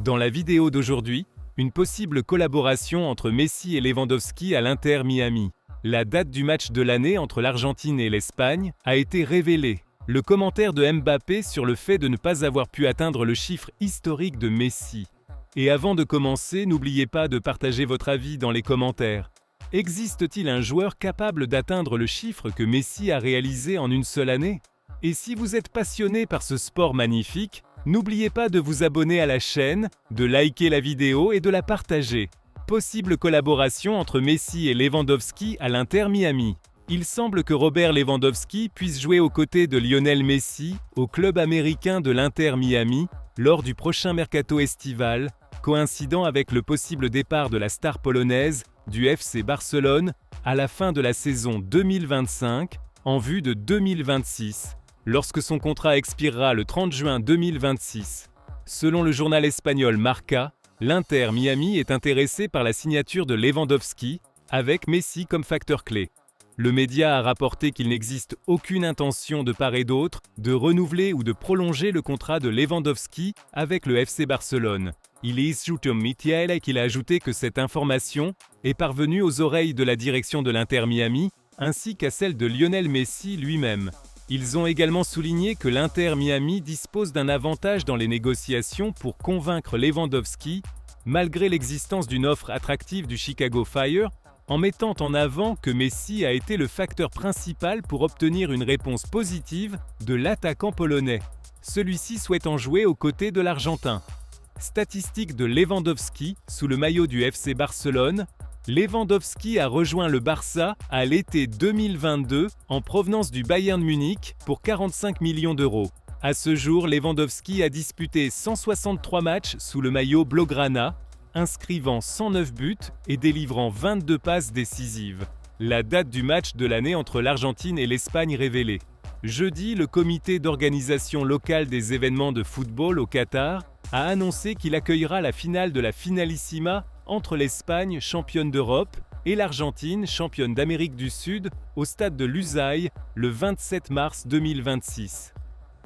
Dans la vidéo d'aujourd'hui, une possible collaboration entre Messi et Lewandowski à l'Inter Miami. La date du match de l'année entre l'Argentine et l'Espagne a été révélée. Le commentaire de Mbappé sur le fait de ne pas avoir pu atteindre le chiffre historique de Messi. Et avant de commencer, n'oubliez pas de partager votre avis dans les commentaires. Existe-t-il un joueur capable d'atteindre le chiffre que Messi a réalisé en une seule année? Et si vous êtes passionné par ce sport magnifique, n'oubliez pas de vous abonner à la chaîne, de liker la vidéo et de la partager. Possible collaboration entre Messi et Lewandowski à l'Inter Miami. Il semble que Robert Lewandowski puisse jouer aux côtés de Lionel Messi au club américain de l'Inter Miami lors du prochain mercato estival, coïncidant avec le possible départ de la star polonaise du FC Barcelone à la fin de la saison 2025 en vue de 2026, lorsque son contrat expirera le 30 juin 2026. Selon le journal espagnol Marca, l'Inter Miami est intéressé par la signature de Lewandowski, avec Messi comme facteur clé. Le média a rapporté qu'il n'existe aucune intention de part et d'autre de renouveler ou de prolonger le contrat de Lewandowski avec le FC Barcelone. Il est qu'il a ajouté que cette information est parvenue aux oreilles de la direction de l'Inter Miami ainsi qu'à celle de Lionel Messi lui-même. Ils ont également souligné que l'Inter Miami dispose d'un avantage dans les négociations pour convaincre Lewandowski, malgré l'existence d'une offre attractive du Chicago Fire, en mettant en avant que Messi a été le facteur principal pour obtenir une réponse positive de l'attaquant polonais, celui-ci souhaitant jouer aux côtés de l'Argentin. Statistique de Lewandowski sous le maillot du FC Barcelone. Lewandowski a rejoint le Barça à l'été 2022 en provenance du Bayern Munich pour 45 millions d'euros. À ce jour, Lewandowski a disputé 163 matchs sous le maillot Blaugrana, inscrivant 109 buts et délivrant 22 passes décisives. La date du match de l'année entre l'Argentine et l'Espagne révélée. Jeudi, le comité d'organisation locale des événements de football au Qatar a annoncé qu'il accueillera la finale de la Finalissima entre l'Espagne, championne d'Europe, et l'Argentine, championne d'Amérique du Sud, au stade de Lusail, le 27 mars 2026.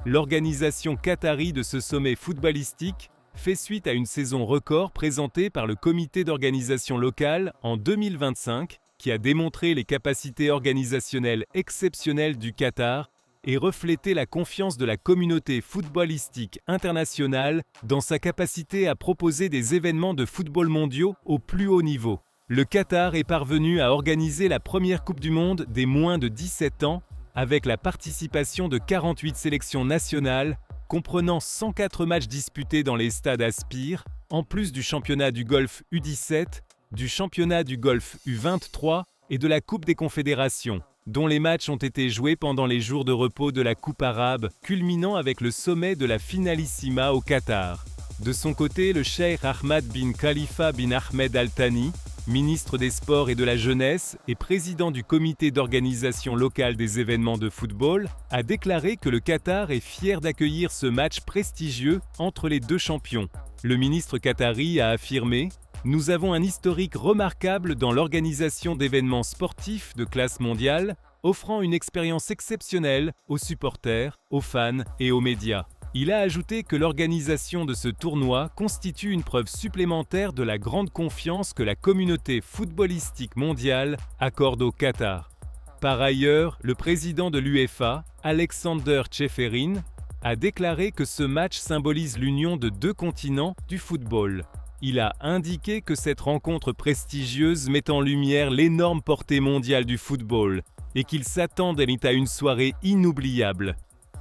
L'organisation qatari de ce sommet footballistique fait suite à une saison record présentée par le comité d'organisation locale en 2025, qui a démontré les capacités organisationnelles exceptionnelles du Qatar et reflété la confiance de la communauté footballistique internationale dans sa capacité à proposer des événements de football mondiaux au plus haut niveau. Le Qatar est parvenu à organiser la première Coupe du Monde des moins de 17 ans avec la participation de 48 sélections nationales, comprenant 104 matchs disputés dans les stades Aspire, en plus du championnat du Golfe U17, du championnat du Golfe U23 et de la Coupe des Confédérations, dont les matchs ont été joués pendant les jours de repos de la Coupe arabe, culminant avec le sommet de la Finalissima au Qatar. De son côté, le cheikh Ahmad bin Khalifa bin Ahmed Al Thani, ministre des Sports et de la Jeunesse et président du comité d'organisation locale des événements de football, a déclaré que le Qatar est fier d'accueillir ce match prestigieux entre les deux champions. Le ministre qatari a affirmé « Nous avons un historique remarquable dans l'organisation d'événements sportifs de classe mondiale, offrant une expérience exceptionnelle aux supporters, aux fans et aux médias. » Il a ajouté que l'organisation de ce tournoi constitue une preuve supplémentaire de la grande confiance que la communauté footballistique mondiale accorde au Qatar. Par ailleurs, le président de l'UEFA, Alexander Ceferin, a déclaré que ce match symbolise l'union de deux continents du football. Il a indiqué que cette rencontre prestigieuse met en lumière l'énorme portée mondiale du football et qu'il s'attendait à une soirée inoubliable.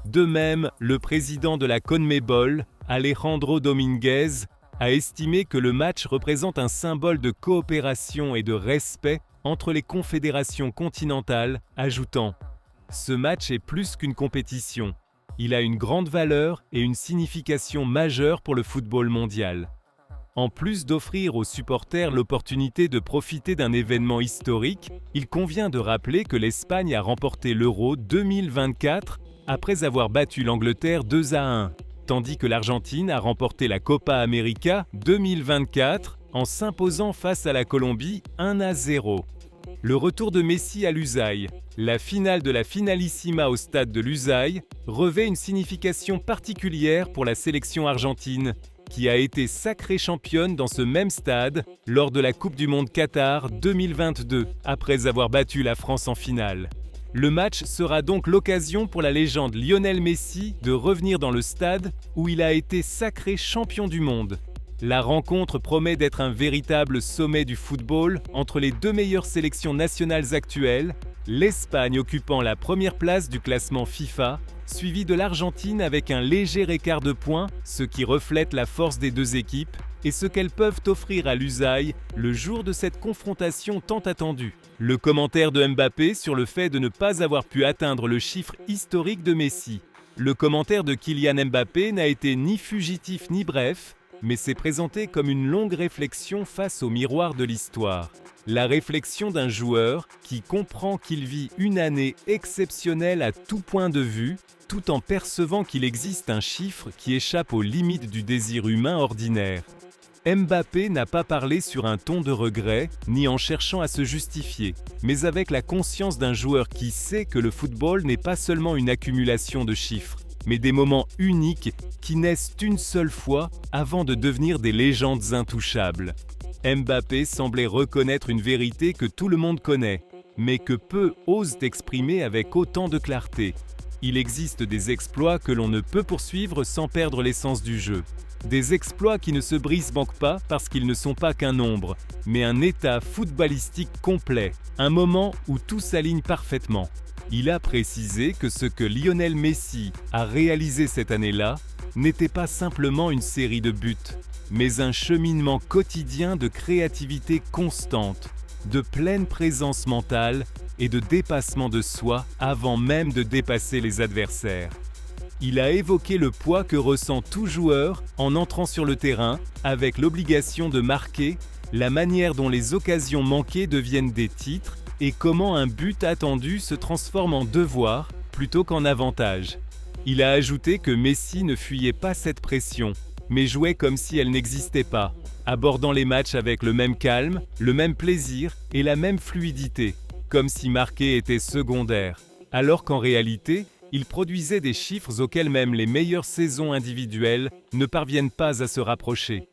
De même, le président de la CONMEBOL, Alejandro Dominguez, a estimé que le match représente un symbole de coopération et de respect entre les confédérations continentales, ajoutant « Ce match est plus qu'une compétition. Il a une grande valeur et une signification majeure pour le football mondial. » En plus d'offrir aux supporters l'opportunité de profiter d'un événement historique, il convient de rappeler que l'Espagne a remporté l'Euro 2024 après avoir battu l'Angleterre 2-1, tandis que l'Argentine a remporté la Copa América 2024 en s'imposant face à la Colombie 1-0. Le retour de Messi à Lusail, la finale de la Finalissima au stade de Lusail, revêt une signification particulière pour la sélection argentine, qui a été sacrée championne dans ce même stade lors de la Coupe du Monde Qatar 2022, après avoir battu la France en finale. Le match sera donc l'occasion pour la légende Lionel Messi de revenir dans le stade où il a été sacré champion du monde. La rencontre promet d'être un véritable sommet du football entre les deux meilleures sélections nationales actuelles, l'Espagne occupant la première place du classement FIFA, suivie de l'Argentine avec un léger écart de points, ce qui reflète la force des deux équipes et ce qu'elles peuvent offrir à l'usaille le jour de cette confrontation tant attendue. Le commentaire de Mbappé sur le fait de ne pas avoir pu atteindre le chiffre historique de Messi. Le commentaire de Kylian Mbappé n'a été ni fugitif ni bref, mais s'est présenté comme une longue réflexion face au miroir de l'histoire. La réflexion d'un joueur qui comprend qu'il vit une année exceptionnelle à tout point de vue, tout en percevant qu'il existe un chiffre qui échappe aux limites du désir humain ordinaire. Mbappé n'a pas parlé sur un ton de regret, ni en cherchant à se justifier, mais avec la conscience d'un joueur qui sait que le football n'est pas seulement une accumulation de chiffres, mais des moments uniques qui naissent une seule fois avant de devenir des légendes intouchables. Mbappé semblait reconnaître une vérité que tout le monde connaît, mais que peu osent exprimer avec autant de clarté. Il existe des exploits que l'on ne peut poursuivre sans perdre l'essence du jeu. Des exploits qui ne se brisent donc pas parce qu'ils ne sont pas qu'un nombre, mais un état footballistique complet, un moment où tout s'aligne parfaitement. Il a précisé que ce que Lionel Messi a réalisé cette année-là n'était pas simplement une série de buts, mais un cheminement quotidien de créativité constante, de pleine présence mentale et de dépassement de soi avant même de dépasser les adversaires. Il a évoqué le poids que ressent tout joueur en entrant sur le terrain, avec l'obligation de marquer, la manière dont les occasions manquées deviennent des titres et comment un but attendu se transforme en devoir plutôt qu'en avantage. Il a ajouté que Messi ne fuyait pas cette pression, mais jouait comme si elle n'existait pas, abordant les matchs avec le même calme, le même plaisir et la même fluidité, comme si marquer était secondaire, alors qu'en réalité, il produisait des chiffres auxquels même les meilleures saisons individuelles ne parviennent pas à se rapprocher.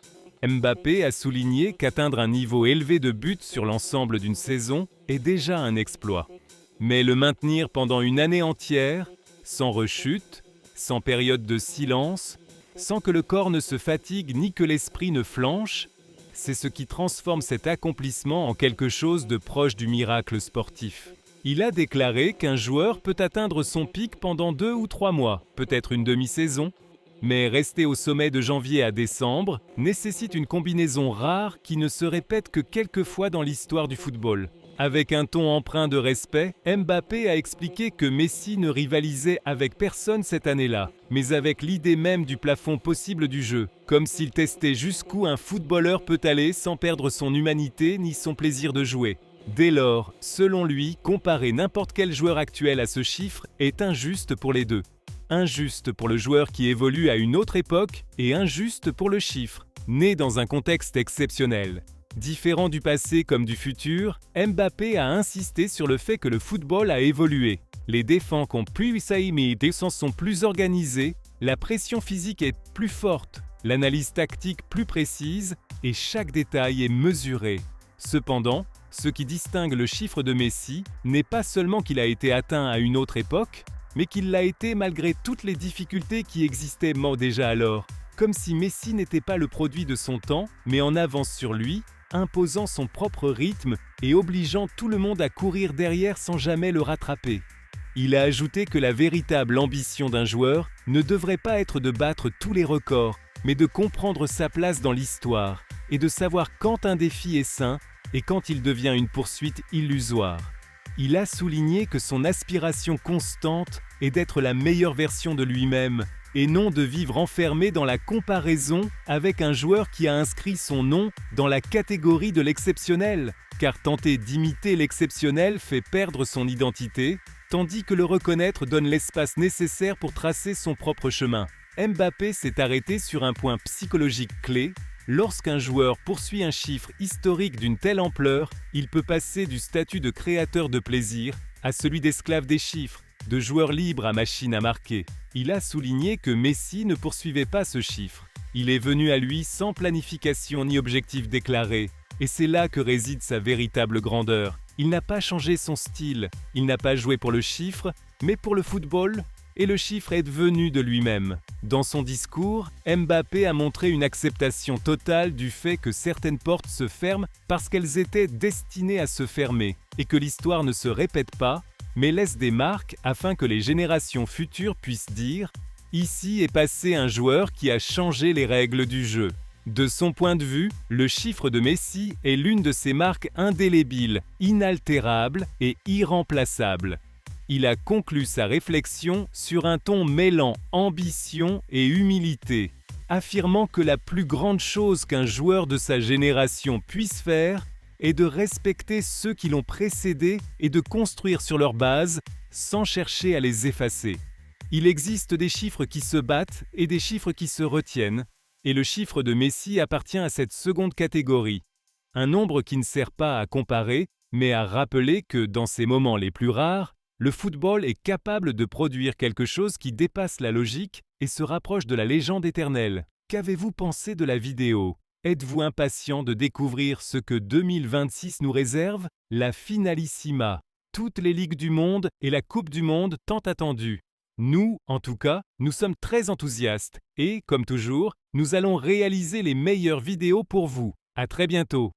Mbappé a souligné qu'atteindre un niveau élevé de buts sur l'ensemble d'une saison est déjà un exploit. Mais le maintenir pendant une année entière, sans rechute, sans période de silence, sans que le corps ne se fatigue ni que l'esprit ne flanche, c'est ce qui transforme cet accomplissement en quelque chose de proche du miracle sportif. Il a déclaré qu'un joueur peut atteindre son pic pendant 2 ou 3 mois, peut-être une demi-saison, mais rester au sommet de janvier à décembre nécessite une combinaison rare qui ne se répète que quelques fois dans l'histoire du football. Avec un ton empreint de respect, Mbappé a expliqué que Messi ne rivalisait avec personne cette année-là, mais avec l'idée même du plafond possible du jeu, comme s'il testait jusqu'où un footballeur peut aller sans perdre son humanité ni son plaisir de jouer. Dès lors, selon lui, comparer n'importe quel joueur actuel à ce chiffre est injuste pour les deux. Injuste pour le joueur qui évolue à une autre époque et injuste pour le chiffre, né dans un contexte exceptionnel. Différent du passé comme du futur, Mbappé a insisté sur le fait que le football a évolué. Les défenses ont plus sont plus organisées, la pression physique est plus forte, l'analyse tactique plus précise et chaque détail est mesuré. Cependant, ce qui distingue le chiffre de Messi n'est pas seulement qu'il a été atteint à une autre époque, mais qu'il l'a été malgré toutes les difficultés qui existaient déjà alors, comme si Messi n'était pas le produit de son temps, mais en avance sur lui, imposant son propre rythme et obligeant tout le monde à courir derrière sans jamais le rattraper. Il a ajouté que la véritable ambition d'un joueur ne devrait pas être de battre tous les records, mais de comprendre sa place dans l'histoire et de savoir quand un défi est sain et quand il devient une poursuite illusoire. Il a souligné que son aspiration constante est d'être la meilleure version de lui-même et non de vivre enfermé dans la comparaison avec un joueur qui a inscrit son nom dans la catégorie de l'exceptionnel, car tenter d'imiter l'exceptionnel fait perdre son identité, tandis que le reconnaître donne l'espace nécessaire pour tracer son propre chemin. Mbappé s'est arrêté sur un point psychologique clé. Lorsqu'un joueur poursuit un chiffre historique d'une telle ampleur, il peut passer du statut de créateur de plaisir à celui d'esclave des chiffres, de joueur libre à machine à marquer. Il a souligné que Messi ne poursuivait pas ce chiffre. Il est venu à lui sans planification ni objectif déclaré. Et c'est là que réside sa véritable grandeur. Il n'a pas changé son style, il n'a pas joué pour le chiffre, mais pour le football, et le chiffre est venu de lui-même. Dans son discours, Mbappé a montré une acceptation totale du fait que certaines portes se ferment parce qu'elles étaient destinées à se fermer, et que l'histoire ne se répète pas, mais laisse des marques afin que les générations futures puissent dire « Ici est passé un joueur qui a changé les règles du jeu ». De son point de vue, le chiffre de Messi est l'une de ses marques indélébiles, inaltérables et irremplaçables. Il a conclu sa réflexion sur un ton mêlant ambition et humilité, affirmant que la plus grande chose qu'un joueur de sa génération puisse faire est de respecter ceux qui l'ont précédé et de construire sur leur base sans chercher à les effacer. Il existe des chiffres qui se battent et des chiffres qui se retiennent, et le chiffre de Messi appartient à cette seconde catégorie. Un nombre qui ne sert pas à comparer, mais à rappeler que dans ces moments les plus rares, le football est capable de produire quelque chose qui dépasse la logique et se rapproche de la légende éternelle. Qu'avez-vous pensé de la vidéo? Êtes-vous impatient de découvrir ce que 2026 nous réserve? La finalissima, toutes les ligues du monde et la Coupe du monde tant attendue. Nous, en tout cas, nous sommes très enthousiastes et, comme toujours, nous allons réaliser les meilleures vidéos pour vous. À très bientôt.